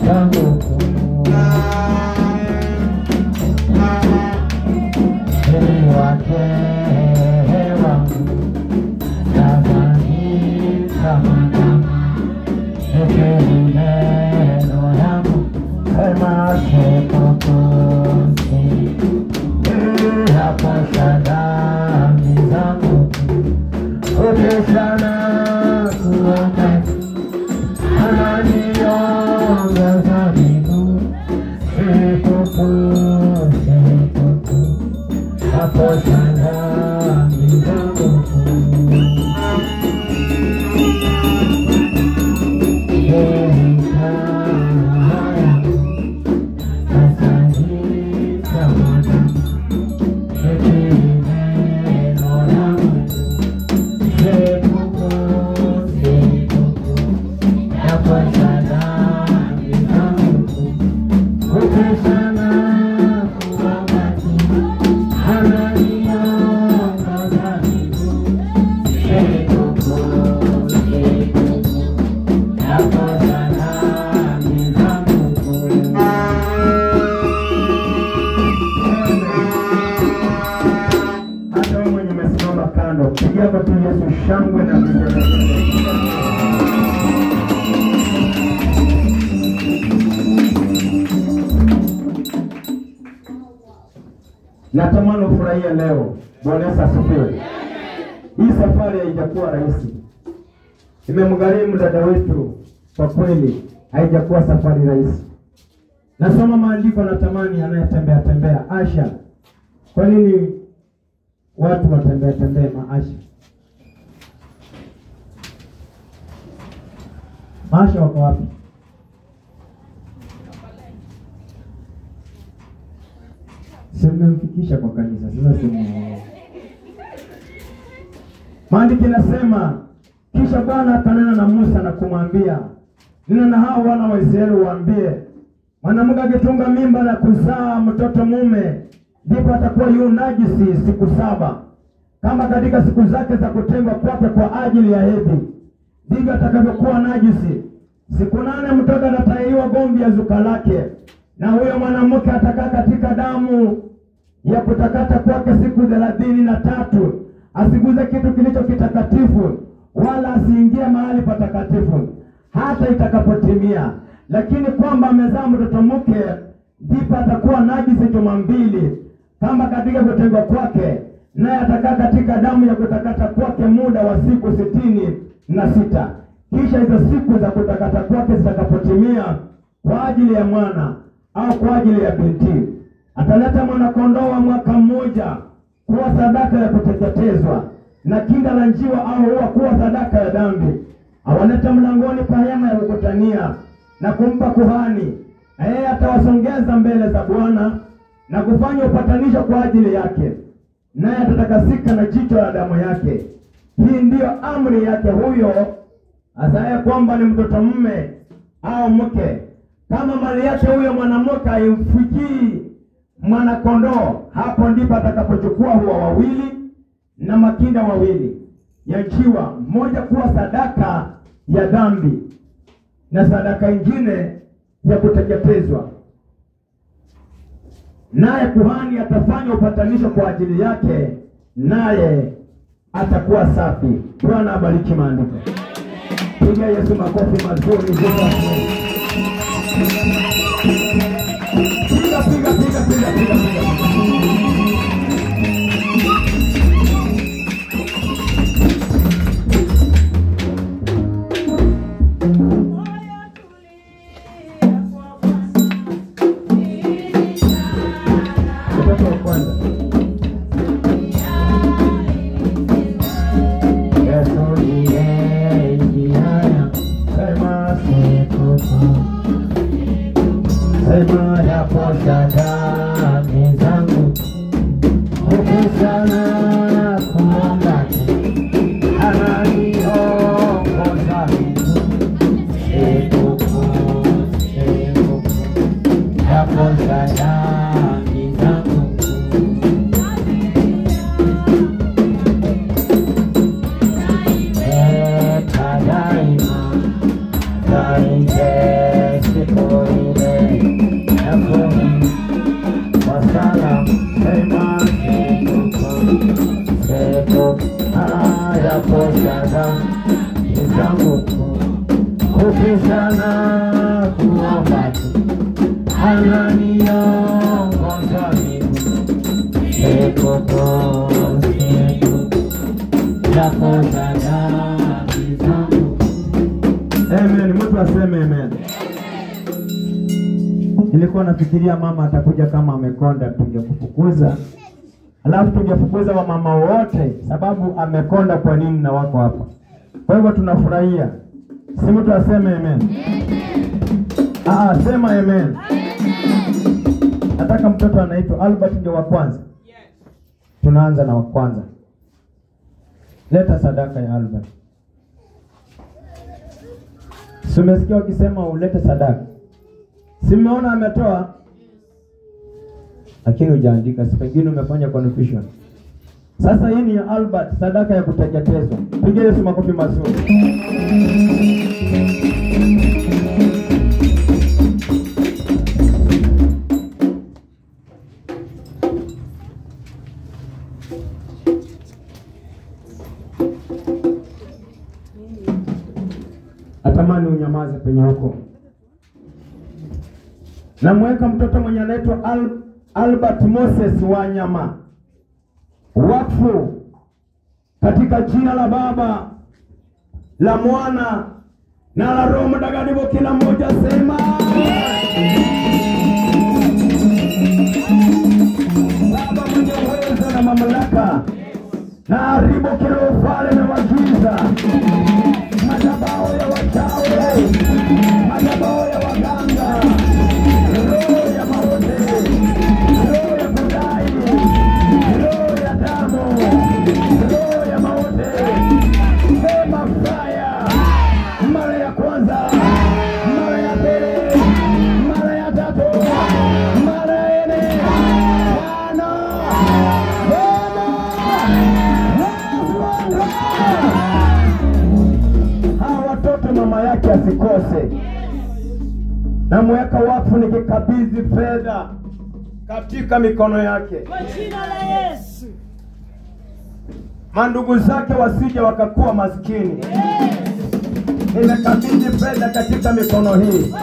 zangu heri wake wangu nadhani kama heri neno yangu sema sepopote hapo sadami zangu ute sana kuomba ananionga zabibu sepopote hapo sadami zangu pigia kwa Yesu shangwe na vigelegele. Natamani ufurahie leo. Bwana Yesu asifiwe. Hii safari haijakuwa rahisi. Imemgharimu dada wetu, kwa kweli haijakuwa safari rahisi. Nasoma maandiko, natamani anayetembea tembea Asha. Kwa nini watu watembea tembea Maasha? Maasha wako wapi? Simemfikisha kwa kanisa. Sasa simu. Maandiko yanasema kisha Bwana akanena na Musa na kumwambia, nena na hao wana wa Israeli waambie, mwanamke akitunga mimba na kuzaa mtoto mume, ndipo atakuwa yu najisi siku 7. Kama katika siku zake za kutengwa kwake kwa ajili ya hedhi, ndivyo atakavyokuwa najisi. Siku 8 mtoto atatahiriwa gomvi ya zuka lake, na huyo mwanamke atakaa katika damu ya kutakata kwake siku 33. Asiguze kitu kilicho kitakatifu, wala asiingie mahali patakatifu hata itakapotimia. Lakini kwamba amezaa mtoto mke, ndipo atakuwa najisi juma 2 kama katika kutengwa kwake, naye atakaa katika damu ya kutakata kwake muda wa siku 66. Kisha hizo siku za kutakata kwake zitakapotimia, kwa ajili ya mwana au kwa ajili ya binti, ataleta mwana kondoo wa mwaka 1 kuwa sadaka ya kuteketezwa, na kinda la njiwa au huwa kuwa sadaka ya dhambi. Awaleta mlangoni pa hema ya kukutania na kumpa kuhani, na yeye atawasongeza mbele za Bwana na kufanya upatanisho kwa ajili yake, naye atatakasika na jicho la damu yake. Hii ndiyo amri yake huyo asaye kwamba ni mtoto mume au mke. Kama mali yake huyo mwanamke haimfikii mwana kondoo, hapo ndipo atakapochukua huwa 2 na makinda 2 ya njiwa, moja kuwa sadaka ya dhambi na sadaka ingine ya kuteketezwa, naye kuhani atafanya upatanisho kwa ajili yake, naye atakuwa safi. Bwana abariki maandiko. Piga Yesu makofi mazuri. Piga. Sema ya posha dami zangu, ukisana kuomba ananiongoza siku ya posha dami zangu. Daima, daima, zake, ananiongoza mimi popote napoza dhambi zangu. Amen. Mtu aseme amen. Nilikuwa nafikiria mama atakuja kama amekonda tungekufukuza. Alafu tungefukuza wa mama wote sababu amekonda. Kwa nini na wako hapa? Kwa hivyo tunafurahia. Si mtu aseme amen. Sema amen. Nataka mtoto anaitwa Albert ndio wa kwanza. Tunaanza na wa kwanza. Leta sadaka ya Albert. Umesikia wakisema ulete sadaka. Simeona ametoa lakini hujaandika, si pengine umefanya confusion. Sasa hii ni ya Albert, sadaka ya kuteketezwa. Piga Yesu makofi mazuri. Natamani unyamaze penye huko. Namweka mtoto mwenye anaitwa Albert Moses Wanyama wakfu katika jina la Baba, la Mwana na la Roho Mtakatifu. Kila mmoja sema Baba mwenye uwezo na mamlaka, na haribu kila ufalme wa giza, madhabahu ya wachawi, madhabahu ya waganga, roho ya mauti, roho ya kudai, roho ya damu, roho ya mauti. Sema fire. Mara ya kwanza, mara ya pili, mara ya tatu, mara ya nne, tano, watoto mama yake asikose. Namweka wakfu nikikabidhi fedha katika mikono yake. Kwa jina la Yesu. Mandugu zake wasije wakakuwa maskini. Nimekabidhi fedha katika mikono hii.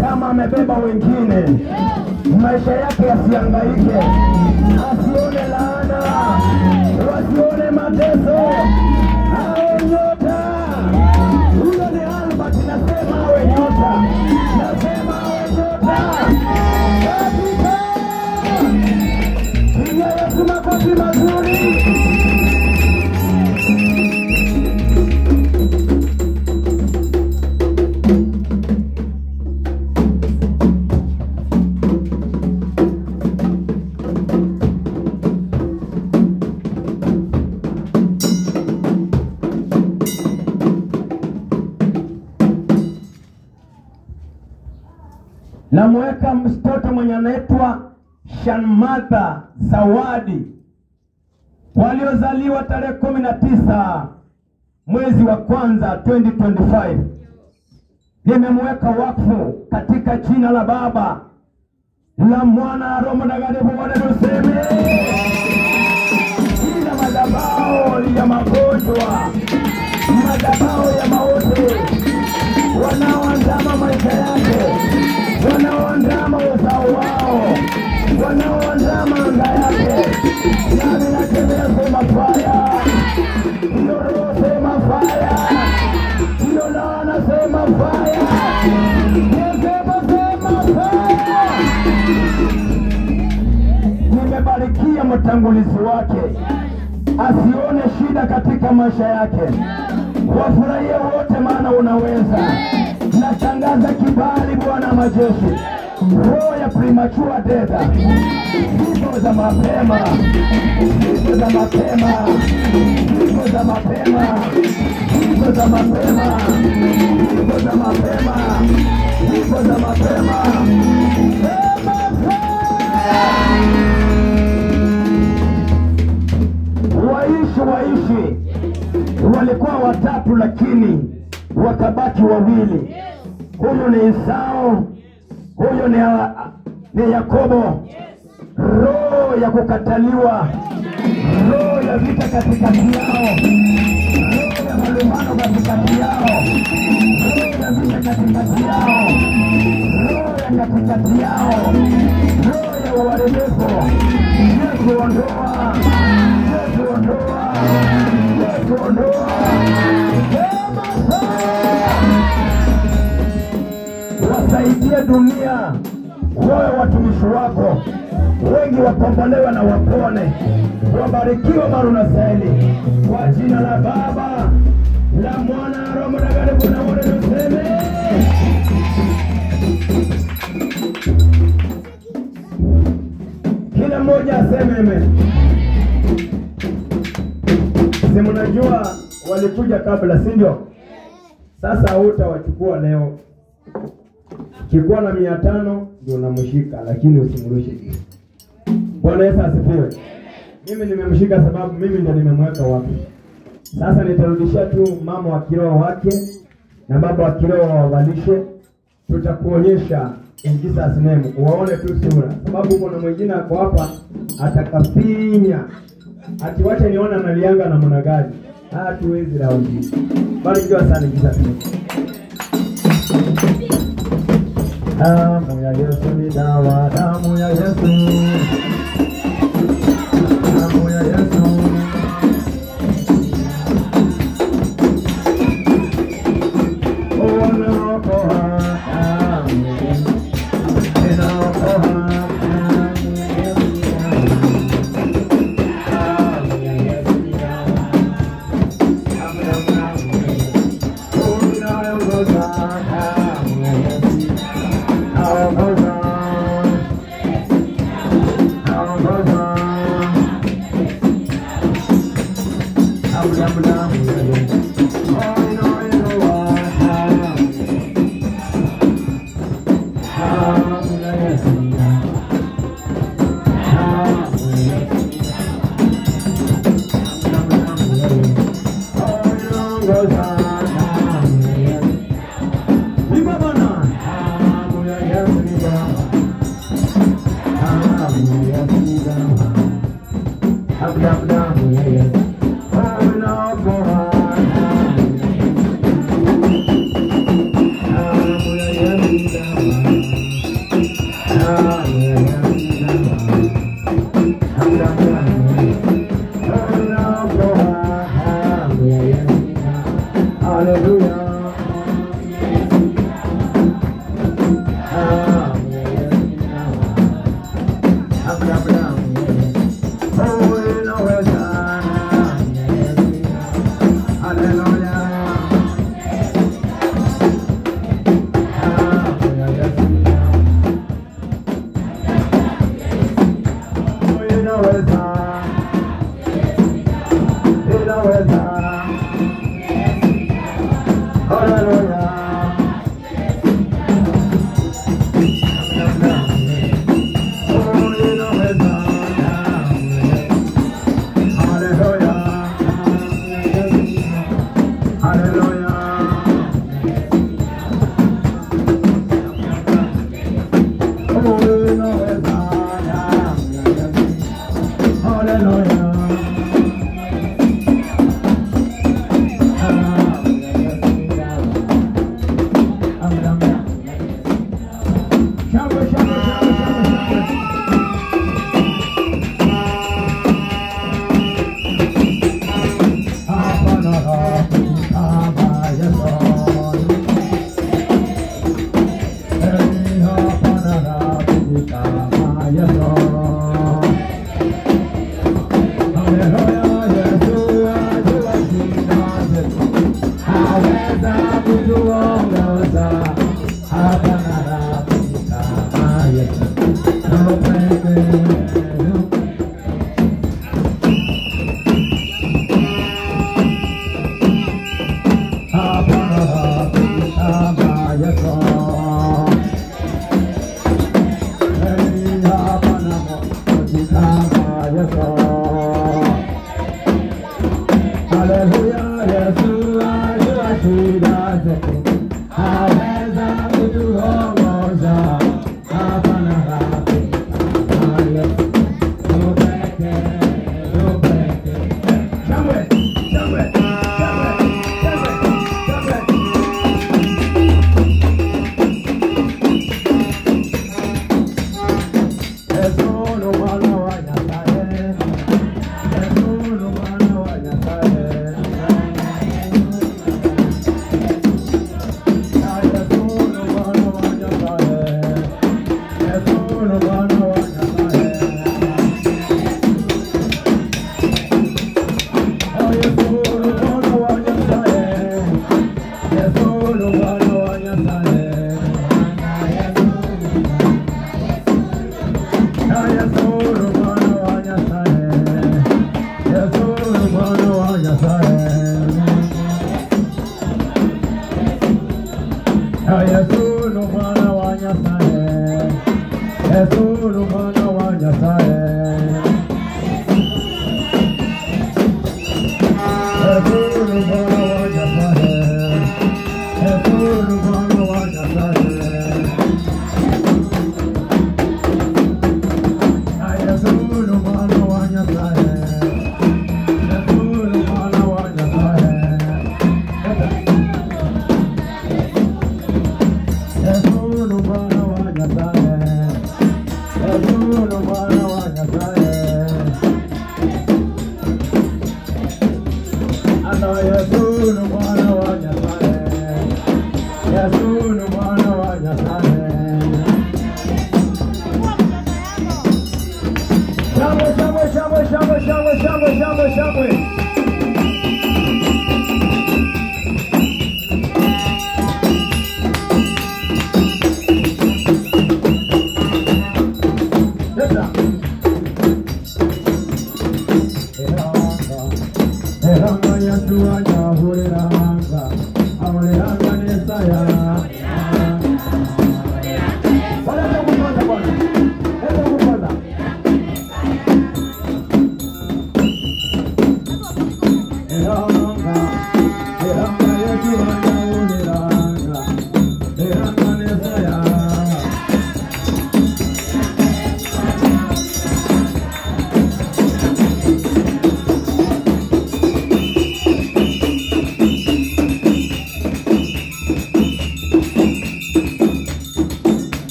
Kama amebeba wengine, maisha yake yasihangaike, asione laana, wasione mateso. Awe nyota. Huyo ni Albert, nasema awe nyota. Nasema awe nyota. Katika Yesu makofi mazuri. Namweka mtoto mwenye anaitwa Shanmatha Zawadi, waliozaliwa tarehe 19 mwezi wa kwanza 2025. Nimemweka wakfu katika jina la Baba, la Mwana na Roho Mtakatifu. Wote tuseme kila madhabahu ya magonjwa, madhabahu ya mauti, wanaoandama maisha yake, wanaoandama uzao wao, wanaoandama anga yake, nami natembea sema fire. Hiyo roho sema fire. Hiyo laana sema fire. Sema fire. Nimebarikia mtangulizi wake, asione shida katika maisha yake. Wafurahie wote maana unaweza. Natangaza kibali Bwana majeshi. Roho ya premature death, vifo za mapema, vifo za mapema, vifo za mapema, vifo za mapema, vifo za mapema, vifo za mapema. Waishi walikuwa watatu lakini wakabaki wawili. Huyu ni Esau, huyu ni Yakobo. Roho ya kukataliwa, roho ya vita katikati yao, roho ya malumbano katikati yao, roho ya vita katikati yao, katikati yao. Roho ya uharibifu Yesu ondoa, Yesu ondoa, Yesu ondoa. Wasaidie dunia, wewe watumishi wako wengi wakombolewe na wapone, wabarikiwe mara unastahili. Kwa jina la Baba, la Mwana na Roho Mtakatifu na wote tuseme. Kila mmoja aseme amen. Si mnajua walikuja kabla, si ndio? Sasa hutawachukua leo. Kikuwa na 500 ndio unamshika, lakini usimrushe. Bwana Yesu asifiwe. Mimi nimemshika sababu mimi ndio nimemweka wapi. Sasa nitarudishia tu mama wa kiroho wake na baba wa kiroho wawalishe. Tutakuonyesha in Jesus name, uwaone tu sura, sababu kuna mwingine ako hapa atakafinya. Atiwache niona analianga na mwana gani. Hatuwezi raundi. Bali jua sana in Jesus name. Damu ya Yesu ni dawa, damu ya Yesu, damu ya Yesu. Yesu ni mwana wa Nyasaye. Yesu ni mwana wa Nyasaye. Yesu ni mwana wa Nyasaye. Yesu ni mwana wa Nyasaye. Yesu ni mwana wa Nyasaye. Yesu ni mwana wa Nyasaye. Yesu ni mwana wa Nyasaye. Ana Yesu ni mwana wa Nyasaye. Yesu ni mwana wa Nyasaye. Shangwe, shangwe, shangwe, shangwe, shangwe, shangwe, shangwe, shangwe.